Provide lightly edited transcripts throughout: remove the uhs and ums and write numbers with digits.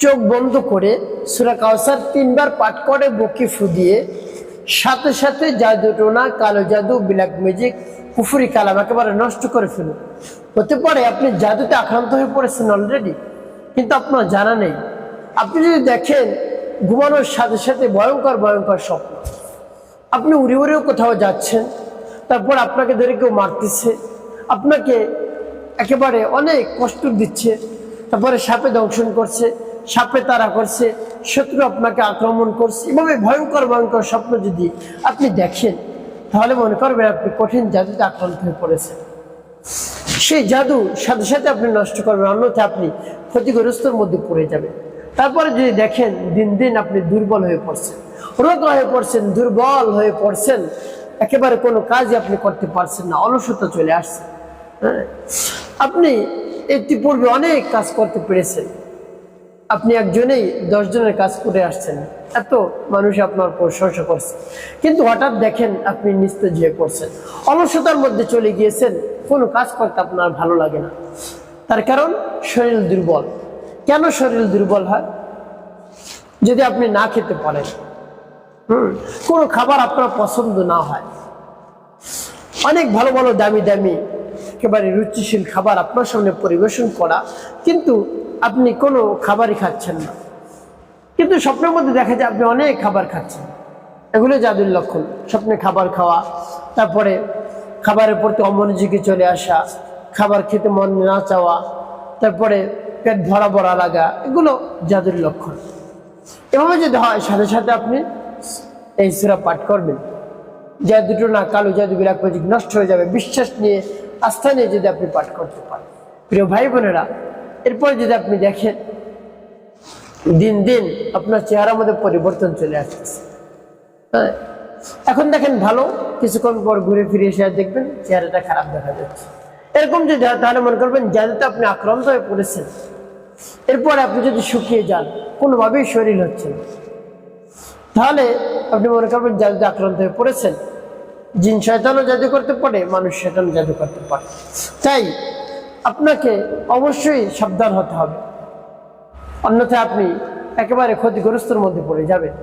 চোখ বন্ধ করে সূরা কাউসার 3 বার পাঠ করে বুকে ফু দিয়ে সাথে সাথে জাদু টোনা, কালো জাদু, ব্ল্যাক ম্যাজিক, কুফরি কালাম একেবারে নষ্ট করে ফেলুন। হতে পারে আপনি জাদুতে আক্রান্ত হয়ে পড়েছেন অলরেডি, কিন্তু আপনার জানা নেই। আপনি যদি দেখেন ঘুমানোর সাথে সাথে ভয়ঙ্কর ভয়ঙ্কর স্বপ্ন, আপনি উড়ে উড়েও কোথাও যাচ্ছেন, তারপর আপনাকে ধরে কেউ মারতেছে, আপনাকে একেবারে অনেক কষ্ট দিচ্ছে, তারপরে সাপে দংশন করছে, সাপে তাড়া করছে, শত্রু আপনাকে আক্রমণ করছে, এভাবে ভয়ঙ্কর ভয়ঙ্কর স্বপ্ন যদি আপনি দেখেন, তাহলে মনে করবেন আপনি কঠিন জাদুতে আক্রান্ত হয়ে পড়েছেন। সেই জাদু সাথে সাথে আপনি নষ্ট করবেন, অন্যথায় আপনি ক্ষতিগ্রস্তর মধ্যে পড়ে যাবেন। তারপরে যদি দেখেন দিন দিন আপনি দুর্বল হয়ে পড়ছেন, রোগ হয়ে পড়ছেন, দুর্বল হয়ে পড়ছেন, একেবারে কোনো কাজই আপনি করতে পারছেন না, অলসতা চলে আসছে। হ্যাঁ, আপনি ইতিপূর্বে অনেক কাজ করতে পেরেছেন, আপনি একজনেই 10 জনের কাজ করে আসছেন, এত মানুষ আপনার প্রশংসা করছে, কিন্তু হঠাৎ দেখেন আপনি নিস্তেজ হয়ে পড়ছেন, অলসতার মধ্যে চলে গিয়েছেন, কোনো কাজ করতে আপনার ভালো লাগে না। তার কারণ শরীর দুর্বল। কেন শরীর দুর্বল হয়? যদি আপনি না খেতে পারেন, কোনো খাবার আপনার পছন্দ না হয়, অনেক ভালো ভালো দামি দামি একেবারে রুচিশীল খাবার আপনার সামনে পরিবেশন করা, কিন্তু আপনি কোনো খাবারই খাচ্ছেন না, কিন্তু স্বপ্নের মধ্যে দেখা যায় আপনি অনেক খাবার খাচ্ছেন, এগুলো জাদুর লক্ষণ। স্বপ্নে খাবার খাওয়া, তারপরে খাবারের প্রতি অমনোযোগী চলে আসা, খাবার খেতে মন না চাওয়া, তারপরে পেট ভরা ভরা লাগা, এগুলো জাদুর লক্ষণ। এভাবে যদি হয় সাথে সাথে আপনি এই সূরা পাঠ করবেন, জাদু টোনা, কালো জাদু, ব্ল্যাক ম্যাজিক নষ্ট হয়ে যাবে। বিশ্বাস নিয়ে, আস্থা নিয়ে যদি আপনি পাঠ করতে পারেন, প্রিয় ভাই বোনেরা, এরপরে যদি আপনি দেখেন দিন দিন আপনার চেহারার মধ্যে পরিবর্তন চলে আসতেছে। হ্যাঁ, এখন দেখেন ভালো, কিছুক্ষণ পর ঘুরে ফিরে এসে দেখবেন চেহারাটা খারাপ দেখা যাচ্ছে। এরকম যদি হয় তাহলে মনে করবেন জাদুতে আপনি আক্রান্ত হয়ে পড়েছেন। এরপরে আপনি যদি শুকিয়ে যান, কোনোভাবেই শরীর হচ্ছে না, তাহলে আপনি মনে করবেন জাদুতে আক্রান্ত হয়ে পড়েছেন। জিন শয়তানও জাদু করতে পারে, মানুষ শয়তানও জাদু করতে পারে। তাই আপনাকে অবশ্যই সাবধান হতে হবে, অন্যথায় আপনি একেবারে ক্ষতিগ্রস্তের মধ্যে পড়ে যাবেন।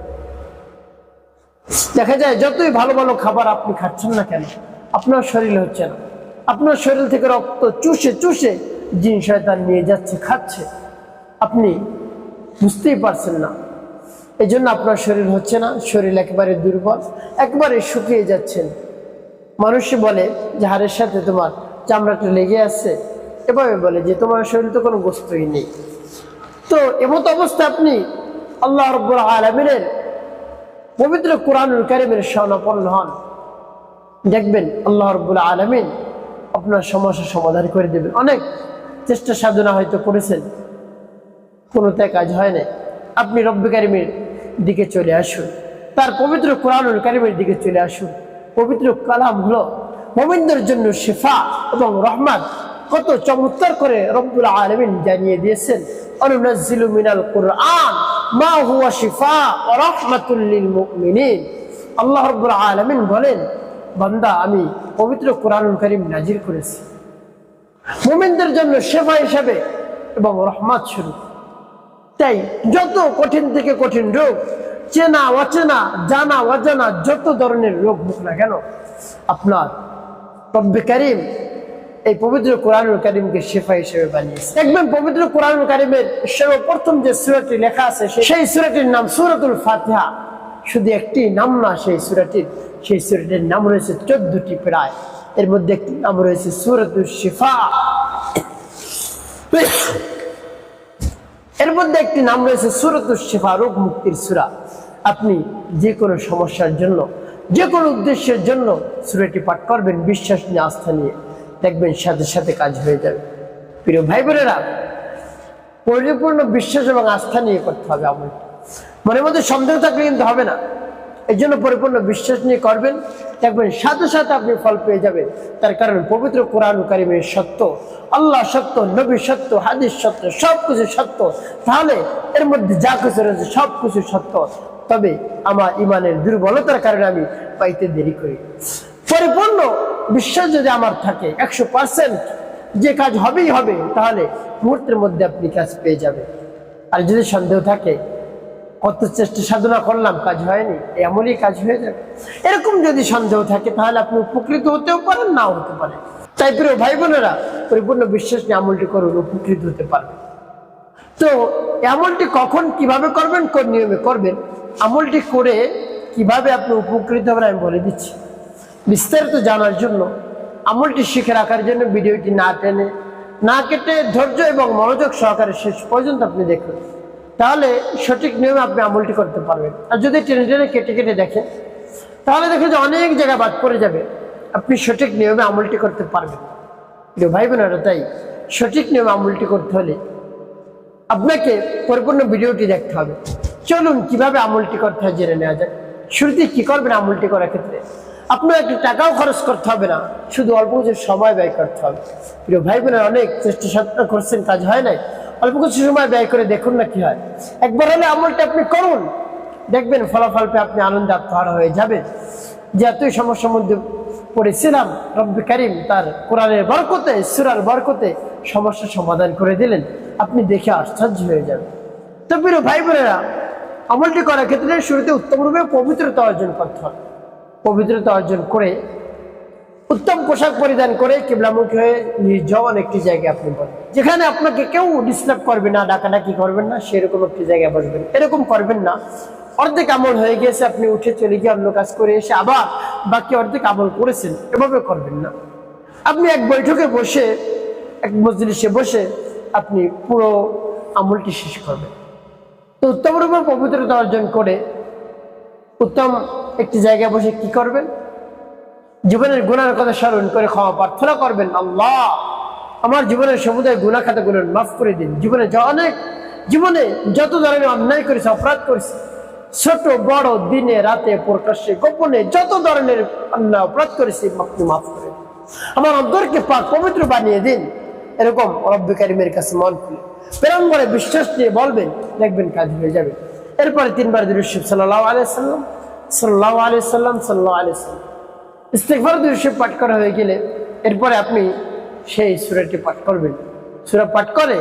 দেখা যায় যতই ভালো ভালো খাবার আপনি খাচ্ছেন না কেন, আপনার শরীর হচ্ছে না, আপনার শরীর থেকে রক্ত চুষে চুষে জিন শয়তান নিয়ে যাচ্ছে, খাচ্ছে, আপনি বুঝতেই পারছেন না। এই জন্য আপনার শরীর হচ্ছে না, শরীর একেবারে দুর্বল, একেবারে শুকিয়ে যাচ্ছেন। মানুষ বলে যে হাড়ের সাথে তোমার চামড়াটা লেগে আছে, এভাবে বলে যে তোমার শরীর তো কোনো গোস্তই নেই। তো এমত অবস্থা আপনি আল্লাহ রাব্বুল আলামিনের পবিত্র কোরআনুল কারীমের শরণাপন্ন হন, দেখবেন আল্লাহ রাব্বুল আলামিন আপনার সমস্যার সমাধান করে দেবেন। অনেক চেষ্টা সাধনা হয়তো করেছেন, কোনোটাই কাজ হয় না, আপনি রব্বুল কারীমের দিকে চলে আসুন, তার পবিত্র কোরআনুল কারীমের দিকে চলে আসুন। পবিত্র কালাম হলো মুমিনদের জন্য শিফা এবং রহমত। কত চমৎকার করে রব্বুল আলামিন জানিয়ে দিয়েছেন, অনুনাজ্জিলু মিনাল কুরআন মা হুয়া শিফা ওয়া রাহমাতুল লিল মুমিনিন। আল্লাহ রাব্বুল আলামিন বলেন, বান্দা আমি পবিত্র কোরআনুল কারীম নাজিল করেছি মুমিনদের জন্য শিফা হিসেবে এবং রহমত স্বরূপ। তাই যত কঠিন থেকে কঠিন রোগ, চেনা অচেনা, জানা অজানা যত ধরনের রোগ হোক না কেন, আপনার রব্বে কারীম এই পবিত্র কোরআনুল কারীমকে শিফা হিসেবে বানিয়েছে। দেখবেন পবিত্র কোরআনুল কারীমের সর্বপ্রথম যে সূরাটি লেখা আছে, সেই সূরাটির নাম সূরাতুল ফাতিহা। শুধু একটি নাম না সেই সূরাটির নাম রয়েছে 14টি প্রায়। এর মধ্যে একটি নাম রয়েছে সূরাতুল শিফা, এর মধ্যে একটি নাম রয়েছে সূরাতুল শিফা, রোগ মুক্তির সূরা। আপনি যে কোনো সমস্যার জন্য, যে কোনো উদ্দেশ্যের জন্য সূরাটি পাঠ করবেন বিশ্বাস নিয়ে, আস্থা নিয়ে, দেখবেন সাথে সাথে কাজ হয়ে যাবে। প্রিয় ভাই বোনেরা, পরিপূর্ণ বিশ্বাস এবং আস্থা নিয়ে করতে হবে আমলটি। মনের মধ্যে সন্দেহ থাকলে কিন্তু হবে না। এই জন্য পরিপূর্ণ বিশ্বাস নিয়ে করবেন, দেখবেন সাথে সাথে আপনি ফল পেয়ে যাবেন। তার কারণ পবিত্র কোরআনুল কারীমের সত্য, আল্লাহ সত্য, নবী সত্য, হাদিস সত্য, সবকিছু সত্য। তাহলে এর মধ্যে যা কিছু রয়েছে সবকিছু সত্য। তবে আমার ইমানের দুর্বলতার কারণে আমি পাইতে দেরি করি। পরিপূর্ণ বিশ্বাস যদি আমার থাকে 100% যে কাজ হবেই হবে, তাহলে মুহূর্তের মধ্যে আপনি কাজ পেয়ে যাবেন। আর যদি সন্দেহ থাকে, কত চেষ্টা সাধনা করলাম কাজ হয়নি, এমনই কাজ হয়ে যাবে, এরকম যদি সন্দেহ থাকে তাহলে আপনি উপকৃত হতেও পারেন, নাও হতে পারেন। তাই প্রিয় ভাই বোনেরা, পরিপূর্ণ বিশ্বাস নিয়ে আমলটি করুন, উপকৃত হতে পারবেন। তো আমলটি কখন কিভাবে করবেন, কোন নিয়মে করবেন, আমলটি করে কিভাবে আপনি উপকৃত হবেন আমি বলে দিচ্ছি। বিস্তারিত জানার জন্য, আমলটি শিখে রাখার জন্য ভিডিওটি না টেনে না কেটে ধৈর্য এবং মনোযোগ সহকারে শেষ পর্যন্ত আপনি দেখুন, তাহলে সঠিক নিয়মে আপনি আমলটি করতে পারবেন। আর যদি টেনে টেনে কেটে কেটে দেখেন তাহলে দেখেন যে অনেক জায়গায় বাদ পড়ে যাবে, আপনি সঠিক নিয়মে আমলটি করতে পারবেন। প্রিয় ভাই বোনেরা, তাই সঠিক নিয়মে আমলটি করতে হলে আপনাকে পরিপূর্ণ ভিডিওটি দেখতে হবে। চলুন কিভাবে আমলটি করতে হয় জেনে নেওয়া যাক। শুরুতে কি করবেন আমলটি করার ক্ষেত্রে, আপনার একটু টাকাও খরচ করতে হবে না, শুধু অল্প কিছু সময় ব্যয় করতে হবে। প্রিয় ভাই বোনেরা, অনেক চেষ্টা সাধনা করছেন, কাজ হয় নাই, অল্প কিছু সময় ব্যয় করে দেখুন না কি হয়। একবার হলে আমলটি আপনি করুন, দেখবেন ফলাফল পেয়ে আপনি আনন্দে আত্মহারা হয়ে যাবেন। যে এতই সমস্যার মধ্যে পড়েছিলাম, রব্বে কারিম তার কোরআনের বরকতে, সূরার বরকতে সমস্যার সমাধান করে দিলেন, আপনি দেখে আশ্চর্য হয়ে যাবেন। তো প্রিয় ভাই বোনেরা, আমলটি করার ক্ষেত্রে শুরুতে উত্তমরূপে পবিত্রতা অর্জন করতে হবে। পবিত্রতা অর্জন করে উত্তম পোশাক পরিধান করে কিবলামুখী হয়ে নির্জন একটি জায়গায় আপনি বসবেন, যেখানে আপনাকে কেউ ডিস্টার্ব করবে না, ডাকাডাকি করবেন না, সেরকম একটি জায়গায় বসবেন। এরকম করবেন না অর্ধেক আমল হয়ে গেছে আপনি উঠে চলে গিয়ে অন্য কাজ করে এসে আবার বাকি অর্ধেক আমল করেছেন, এভাবে করবেন না। আপনি এক বৈঠকে বসে, এক মজলিসে বসে আপনি পুরো আমলটি শেষ করবেন। তো উত্তম রূপে পবিত্রতা অর্জন করে উত্তম একটি জায়গায় বসে কি করবেন, জীবনের গুনাহের কথা স্মরণ করে ক্ষমা প্রার্থনা করবেন, আল্লাহ আমার জীবনের সমুদায় গুনাহ খাতাগুলো মাফ করে দিন। জীবনে যত ধরনের অন্যায় করেছে, অপরাধ করেছে, ছোট বড়, দিনে রাতে প্রকাশ্যে গোপনে যত ধরনের অন্যায় অপরাধ করেছি, আপনি মাফ করে দিন। আমার অন্তরকে পাক পবিত্র বানিয়ে দিন। এরকম রব্বে কারিমের কাছে মন খুলে প্রেরণ করে বিশ্বাস নিয়ে বলবেন, দেখবেন কাজ হয়ে যাবে। এরপরে 3 বার দুরূদ শরীফ সাল্লাল্লাহু আলাইহি সাল্লাম, সাল্লাল্লাহু আলাইহি সাল্লাম, সাল্লাল্লাহু আলাইহি সাল্লাম ইস্তিগফার দুরূদ শরীফ পাঠ করা হয়ে গেলে এরপরে আপনি সেই সূরাটি পাঠ করবেন। সূরা পাঠ করে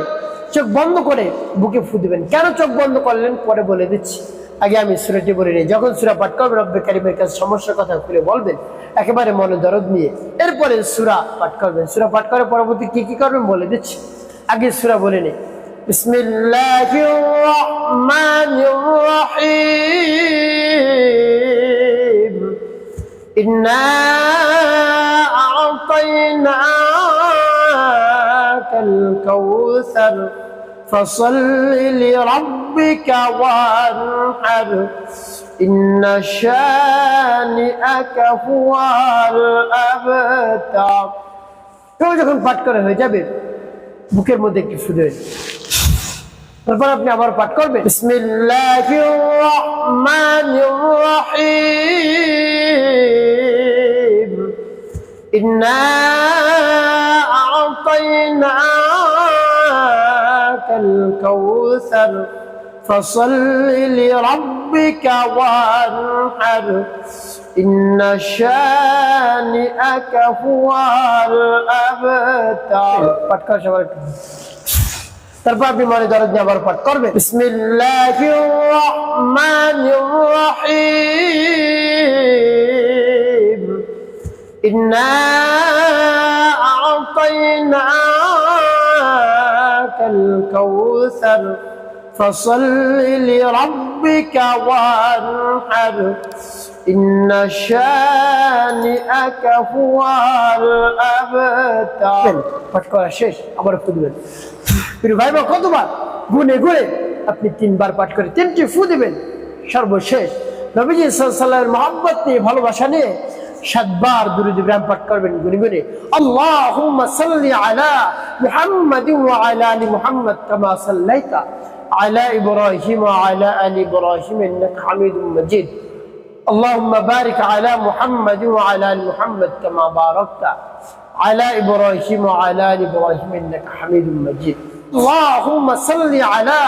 চোখ বন্ধ করে বুকে ফু দিবেন। কেন চোখ বন্ধ করলেন পরে বলে দিচ্ছি, আগে আমি সূরাটি বলে নিই। যখন সূরা পাঠ করবেন রব্বে কারিমের কাছে সমস্যার কথা খুলে বলবেন, একেবারে মনে দরদ নিয়ে। এরপরে সূরা পাঠ করবেন। সূরা পাঠ করে পরবর্তী কি কি করবেন বলে দিচ্ছি, আগে সূরা বলে নিই। বিসমিল্লাহির রহমানির রহিম, ইন্না আ'তাইনাকাল কাউসার ফাসাল্লি লিরাব্বিকা ওয়ানহার ইন্না শানিআকা হুয়াল আবতার। যখন পাঠ করে হয়ে যাবে বুকের মধ্যে একটু ফু দেবেন। তারপর আপনি আবার পাঠ করবেন, বিসমিল্লাহির রহমানির রহিম, ইন্না আ'তাইনাকাল কাউসার ফাসাল্লি লিরাব্বিকা ওয়ানহার ইন্না শানিআকা হুয়াল আবতার। পাঠ করা সবার। তারপর আপনি মনে দরদ নিয়ে আবার পাঠ করবেন, বিসমিল্লাহির রহমানির রহিম, ইন্না আ'তাইনাকাল কাউসার ফাসাল্লি লিরাব্বিকা ওয়ানহার ইন্না শানিআকা হুয়াল আবতার। পাঠ করা শেষ, আবার ফু দিবেন। প্রিয় ভাই বোন, কতবার গুনে গুনে আপনি 3 বার পাঠ করে 3টি ফু দিবেন। সর্বশেষ নবীজি সাল্লাল্লাহু আলাইহি ওয়াসাল্লামের মহব্বত নিয়ে, ভালোবাসা নিয়ে 7 বার দুরূদ ইব্রাহিম পাঠ করবেন গুনে গুনে। আল্লাহুম্মা সাল্লি আলা মুহাম্মাদিন ওয়া আলা আলি মুহাম্মাদ কামা সাল্লাইতা আলা ইব্রাহিম ওয়া আলা আলি ইব্রাহিম ইন্নাকা হামিদুম মাজিদ। اللهم بارك على محمد وعلى ال محمد كما باركت على ابراهيم وعلى ال ابراهيم انك حميد مجيد. اللهم صل على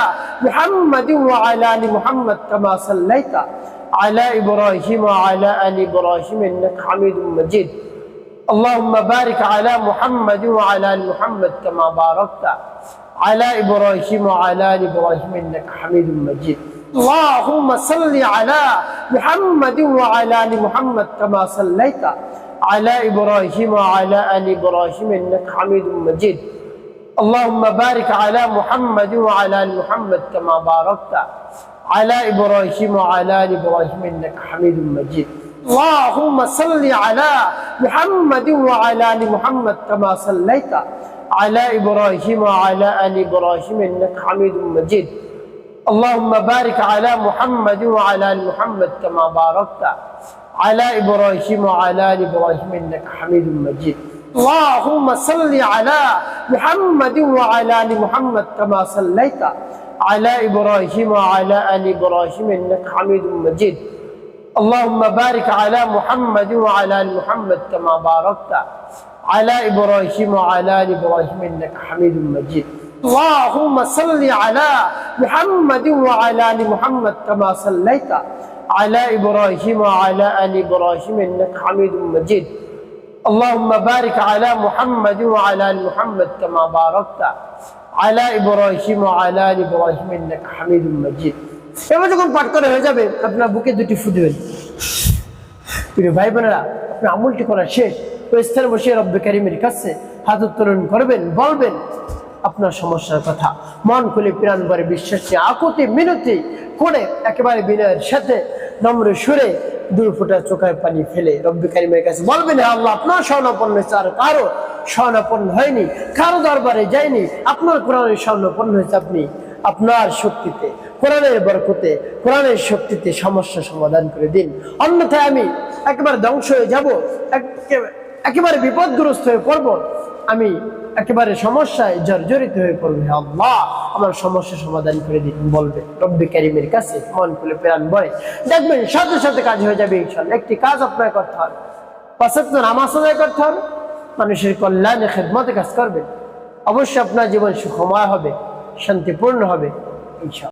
محمد وعلى ال محمد كما صليت على ابراهيم وعلى ال ابراهيم انك حميد مجيد. اللهم بارك على محمد وعلى ال محمد كما باركت على إبراهيم وعلى آل إبراهيم إنك حميد مجيد اللهم صل على محمد وعلى آل محمد كما صليت على إبراهيم وعلى آل إبراهيم إنك حميد مجيد اللهم بارك على محمد وعلى آل محمد كما باركت على إبراهيم وعلى آل إبراهيم إنك حميد مجيد اللهم صل على محمد وعلى آل محمد كما صليت على إبراهيم وعلى آل إبراهيم إنك حميد مجيد اللهم بارك على محمد وعلى آل محمد كما باركت على إبراهيم وعلى آل إبراهيم إنك حميد مجيد اللهم صل على محمد وعلى آل محمد كما صليت على إبراهيم وعلى آل إبراهيم إنك حميد مجيد اللهم بارك على محمد وعلى آل محمد كما باركت على إبراهيم وعلى آل إبراهيم إنك حميد مجيد اللهم صل على محمد وعلى آل محمد كما صليت على إبراهيم وعلى آل إبراهيم إنك حميد مجيد اللهم بارك على محمد وعلى آل محمد كما باركت على إبراهيم وعلى آل إبراهيم إنك حميد مجيد এবার যখন পাঠ করা হয়ে যাবে আপনার বুকে দুটি ফু দিবেন প্রিয় ভাই বোনেরা আপনার আমলটি করা শেষ ওই স্থানে বসে রব্বে কারিমের কাছে হাত উত্তোলন করবেন বলবেন আপনার সমস্যার কথা মন খুলে প্রাণ ভরে বিশ্বাস নিয়ে আকুতি মিনতি করে একেবারে বিনয়ের সাথে নম্র সুরে 2 ফোঁটা চোখের পানি ফেলে রব্বে কারিমের কাছে বলবেন হে আল্লাহ আপনার স্বর্ণপন্ন হয়েছে আর কারো স্বর্ণপন্ন হয়নি কারো দরবারে যায়নি আপনার কোরআনের স্বর্ণপন্ন হয়েছে আপনি আপনার শক্তিতে কোরআনের বরকতে কোরআনের শক্তিতে সমস্যা সমাধান করে দিন অন্যথায় আমি একেবারে ধ্বংস হয়ে যাব একেবারে বিপদগ্রস্ত হয়ে পড়ব আমি একেবারে সমস্যায় জর্জরিত হয়ে পড়বে হে আল্লাহ আমার সমস্যা সমাধান করে দিন বলবে রব্বে কারিমের কাছে মন খুলে প্রাণ ভরে দেখবেন সাথে সাথে কাজ হয়ে যাবে ইনশাআল্লাহ একটি কাজ আপনার করতে হবে 5 ওয়াক্ত নামাজ আদায় করতে হবে মানুষের কল্যাণে খেদমতে কাজ করবেন অবশ্যই আপনার জীবন সুখময় হবে শান্তিপূর্ণ হবে ইনশাআল্লাহ।